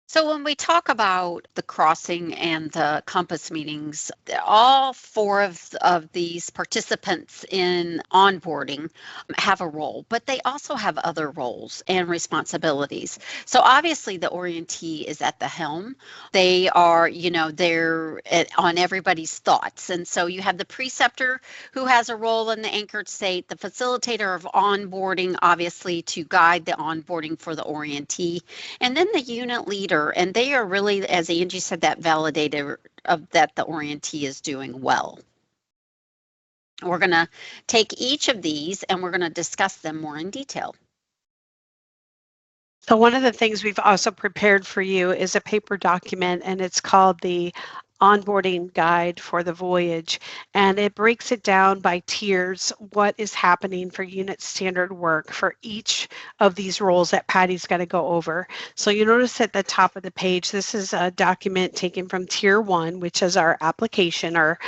So when we talk about the crossing and the compass meetings, all four of these participants in onboarding have a role, but they also have other roles and responsibilities. So obviously the orientee is at the helm. They are, on everybody's thoughts. And so you have the preceptor who has a role in the anchored state, the facilitator of onboarding, obviously to guide the onboarding for the orientee, and then the unit leader, and they are really, as Angie said, that validator of that the orientee is doing well. We're going to take each of these and we're going to discuss them more in detail. So one of the things we've also prepared for you is a paper document, and it's called the onboarding guide for the Voyage, and it breaks it down by tiers, what is happening for unit standard work for each of these roles that Patty's going to go over. So you notice at the top of the page, this is a document taken from tier 1, which is our application, our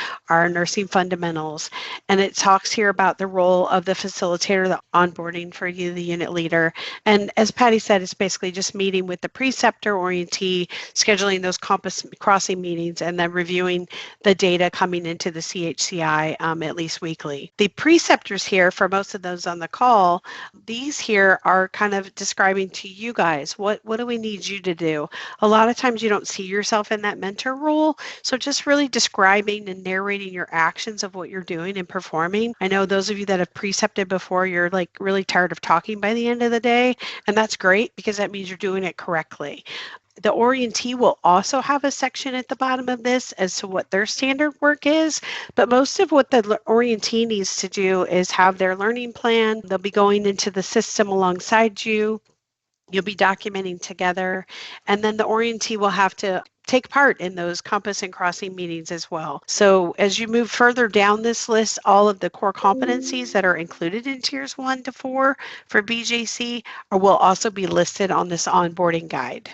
nursing fundamentals, and it talks here about the role of the facilitator, the onboarding for you, the unit leader. And as Patty said, it's basically just meeting with the preceptor, orientee, scheduling those compass crossing meetings, and then reviewing the data coming into the CHCI at least weekly. The preceptors here, for most of those on the call, these here are kind of describing to you guys, what do we need you to do? A lot of times you don't see yourself in that mentor role, so just really describing and narrating your actions of what you're doing and performing. I know those of you that have precepted before, you're like really tired of talking by the end of the day, and that's great because that means you're doing it correctly. The orientee will also have a section at the bottom of this as to what their standard work is, but most of what the orientee needs to do is have their learning plan. They'll be going into the system alongside you. You'll be documenting together, and then the orientee will have to take part in those compass and crossing meetings as well. So as you move further down this list, all of the core competencies that are included in tiers 1 to 4 for BJC will also be listed on this onboarding guide.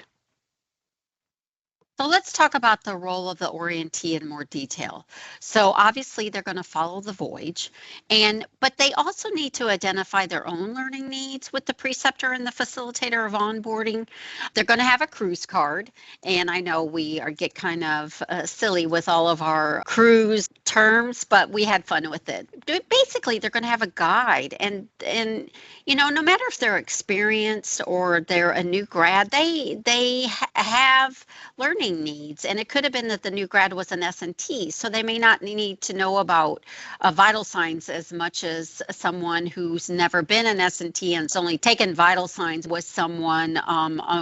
So let's talk about the role of the orientee in more detail. So obviously they're going to follow the Voyage, but they also need to identify their own learning needs with the preceptor and the facilitator of onboarding. They're going to have a cruise card, and I know we get kind of silly with all of our cruise terms, but we had fun with it. Basically, they're going to have a guide, and no matter if they're experienced or they're a new grad, they have learning needs, and it could have been that the new grad was an S&T, so they may not need to know about vital signs as much as someone who's never been an S&T and has only taken vital signs with someone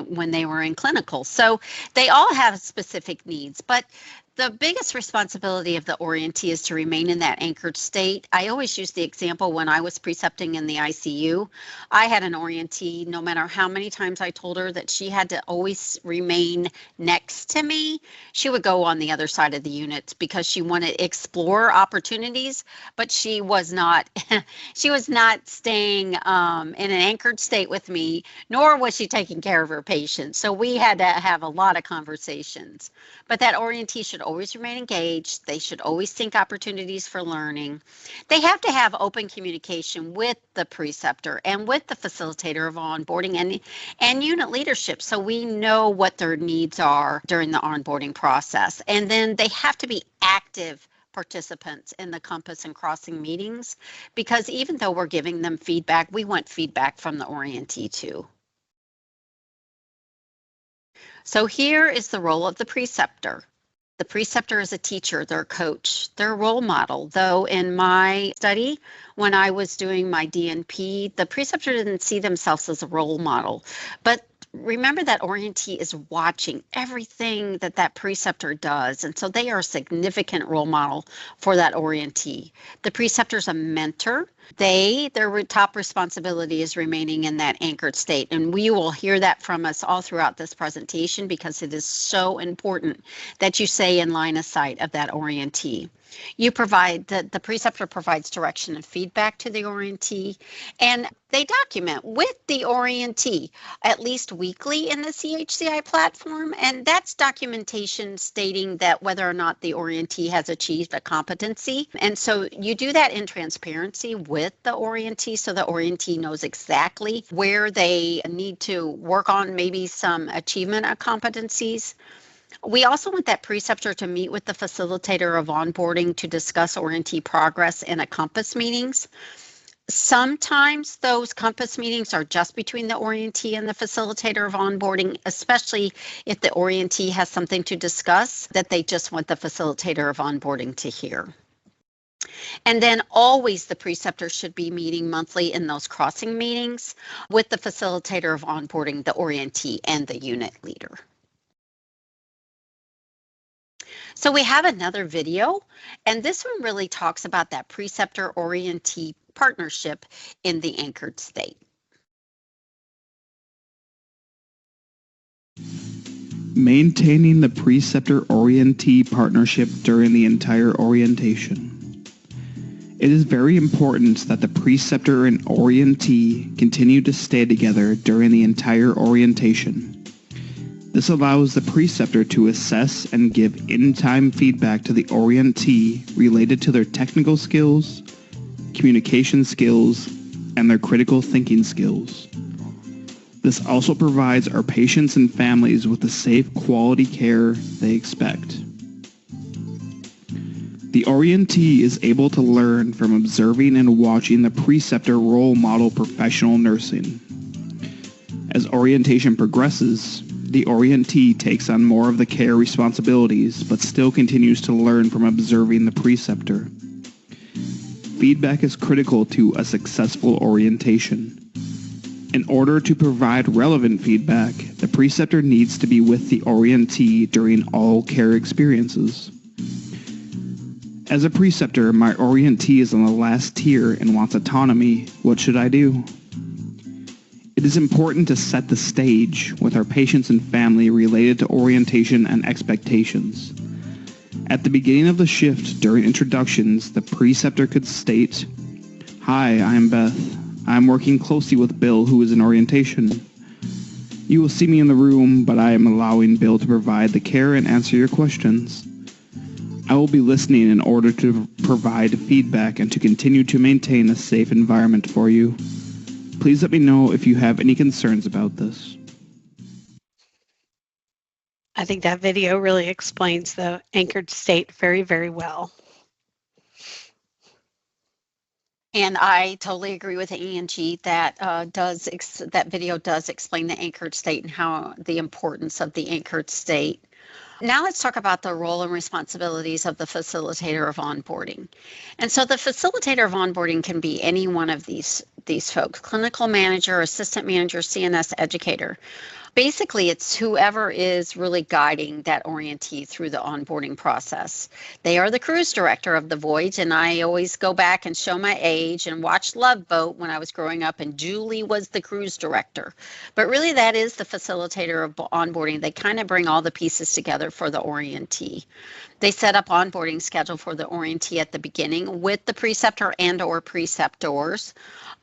when they were in clinical. So they all have specific needs, but the biggest responsibility of the orientee is to remain in that anchored state. I always use the example when I was precepting in the ICU. I had an orientee, no matter how many times I told her that she had to always remain next to me, she would go on the other side of the unit because she wanted to explore opportunities, but she was not she was not staying in an anchored state with me, nor was she taking care of her patients. So we had to have a lot of conversations. But that orientee should always remain engaged. They should always think opportunities for learning. They have to have open communication with the preceptor and with the facilitator of onboarding and unit leadership, so we know what their needs are during the onboarding process. And then they have to be active participants in the compass and crossing meetings, because even though we're giving them feedback, we want feedback from the orientee too. So here is the role of the preceptor. The preceptor is a teacher, they're a coach, they're a role model. Though in my study, when I was doing my DNP, the preceptor didn't see themselves as a role model. But remember that orientee is watching everything that preceptor does, and so they are a significant role model for that orientee. The preceptor is a mentor. Their top responsibility is remaining in that anchored state, and we will hear that from us all throughout this presentation because it is so important that you stay in line of sight of that orientee. The preceptor provides direction and feedback to the orientee, and they document with the orientee at least weekly in the CHCI platform, and that's documentation stating that whether or not the orientee has achieved a competency. And so you do that in transparency with the orientee so the orientee knows exactly where they need to work on maybe some achievement of competencies. We also want that preceptor to meet with the facilitator of onboarding to discuss orientee progress in a compass meetings. Sometimes those compass meetings are just between the orientee and the facilitator of onboarding, especially if the orientee has something to discuss that they just want the facilitator of onboarding to hear. And then always the preceptor should be meeting monthly in those crossing meetings with the facilitator of onboarding, the orientee, and the unit leader. So we have another video, and this one really talks about that preceptor-orientee partnership in the anchored state. Maintaining the preceptor-orientee partnership during the entire orientation. It is very important that the preceptor and orientee continue to stay together during the entire orientation. This allows the preceptor to assess and give in-time feedback to the orientee related to their technical skills, communication skills, and their critical thinking skills. This also provides our patients and families with the safe quality care they expect. The orientee is able to learn from observing and watching the preceptor role model professional nursing. As orientation progresses, the orientee takes on more of the care responsibilities, but still continues to learn from observing the preceptor. Feedback is critical to a successful orientation. In order to provide relevant feedback, the preceptor needs to be with the orientee during all care experiences. As a preceptor, my orientee is on the last tier and wants autonomy. What should I do? It is important to set the stage with our patients and family related to orientation and expectations. At the beginning of the shift during introductions, the preceptor could state, "Hi, I am Beth. I am working closely with Bill, who is in orientation. You will see me in the room, but I am allowing Bill to provide the care and answer your questions. I will be listening in order to provide feedback and to continue to maintain a safe environment for you. Please let me know if you have any concerns about this." I think that video really explains the anchored state very, very well. And I totally agree with Angie that that video does explain the anchored state and how the importance of the anchored state. Now let's talk about the role and responsibilities of the facilitator of onboarding. And so the facilitator of onboarding can be any one of these folks: clinical manager, assistant manager, CNS educator. Basically, it's whoever is really guiding that orientee through the onboarding process. They are the cruise director of the Voyage, and I always go back and show my age and watch Love Boat when I was growing up, and Julie was the cruise director. But really, that is the facilitator of onboarding. They kind of bring all the pieces together for the orientee. They set up onboarding schedule for the orientee at the beginning with the preceptor and or preceptors.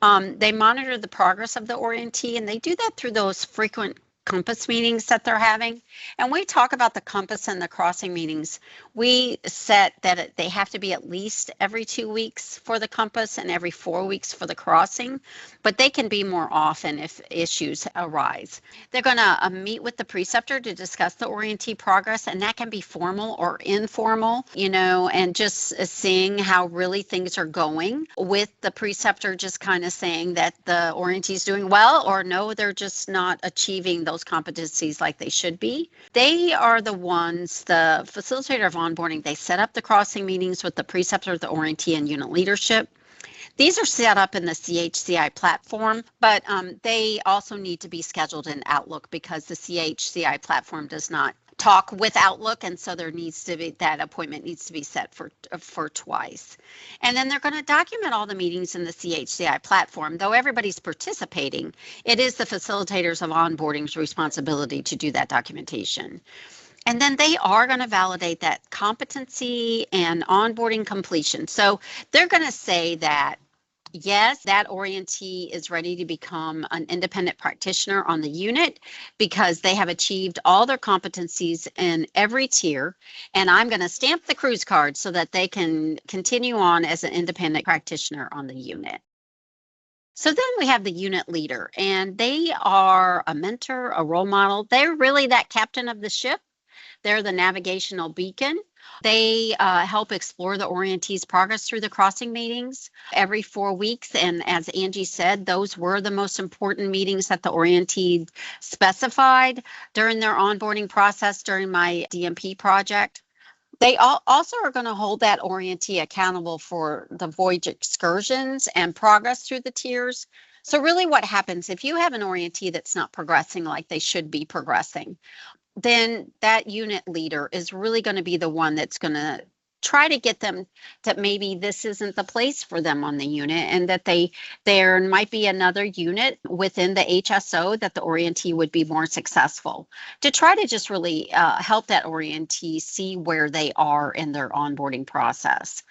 They monitor the progress of the orientee, and they do that through those frequent compass meetings that they're having. And we talk about the compass and the crossing meetings. We set that they have to be at least every 2 weeks for the compass and every 4 weeks for the crossing, but they can be more often if issues arise. They're going to meet with the preceptor to discuss the orientee progress, and that can be formal or informal, and just seeing how really things are going with the preceptor, just kind of saying that the orientee is doing well, or no, they're just not achieving those competencies like they should be. They are the ones, the facilitator of onboarding, they set up the crossing meetings with the preceptor, the orientee, and unit leadership. These are set up in the CHCI platform, but they also need to be scheduled in Outlook because the CHCI platform does not talk with Outlook, and so that appointment needs to be set for twice. And then they're going to document all the meetings in the CHCI platform. Though everybody's participating, it is the facilitators of onboarding's responsibility to do that documentation. And then they are going to validate that competency and onboarding completion. So they're going to say that, yes, that orientee is ready to become an independent practitioner on the unit because they have achieved all their competencies in every tier. And I'm going to stamp the cruise card so that they can continue on as an independent practitioner on the unit. So then we have the unit leader, and they are a mentor, a role model. They're really that captain of the ship. They're the navigational beacon. They help explore the orientee's progress through the crossing meetings every 4 weeks. And as Angie said, those were the most important meetings that the orientee specified during their onboarding process during my DMP project. They also are going to hold that orientee accountable for the voyage excursions and progress through the tiers. So really what happens if you have an orientee that's not progressing like they should be progressing, then that unit leader is really going to be the one that's going to try to get them that maybe this isn't the place for them on the unit, and that there might be another unit within the HSO that the orientee would be more successful, to try to just really help that orientee see where they are in their onboarding process.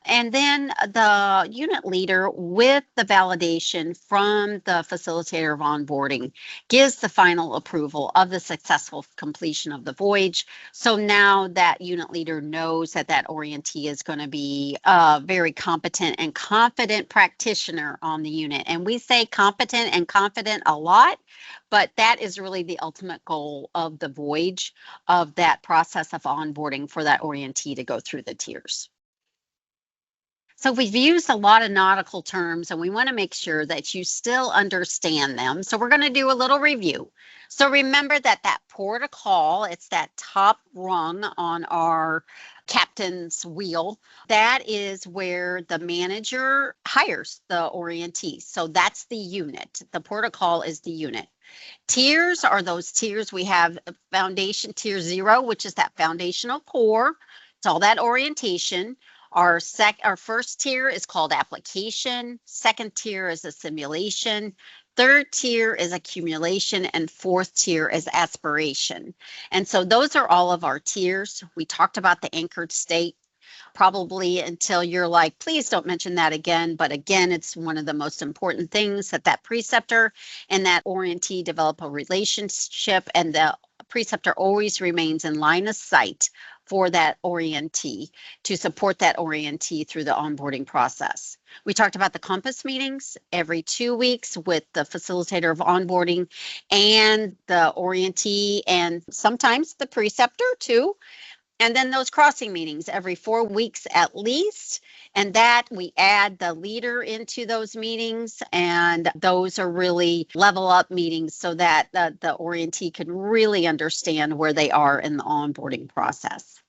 And then the unit leader, with the validation from the facilitator of onboarding, gives the final approval of the successful completion of the voyage. So now that unit leader knows that that orientee is going to be a very competent and confident practitioner on the unit. And we say competent and confident a lot, but that is really the ultimate goal of the voyage, of that process of onboarding for that orientee to go through the tiers. So we've used a lot of nautical terms, and we want to make sure that you still understand them. So we're going to do a little review. So remember that port of call, it's that top rung on our captain's wheel. That is where the manager hires the orientee. So that's the unit. The port of call is the unit. Tiers are those tiers. We have foundation tier 0, which is that foundational core. It's all that orientation. Our first tier is called application. Second tier is a simulation. Third tier is accumulation, and fourth tier is aspiration. And so those are all of our tiers. We talked about the anchored state probably until you're like, please don't mention that again. But again, it's one of the most important things, that preceptor and that orientee develop a relationship, and the preceptor always remains in line of sight for that orientee to support that orientee through the onboarding process. We talked about the compass meetings every 2 weeks with the facilitator of onboarding and the orientee, and sometimes the preceptor too. And then those crossing meetings every 4 weeks at least. And that we add the leader into those meetings. And those are really level up meetings so that the orientee can really understand where they are in the onboarding process.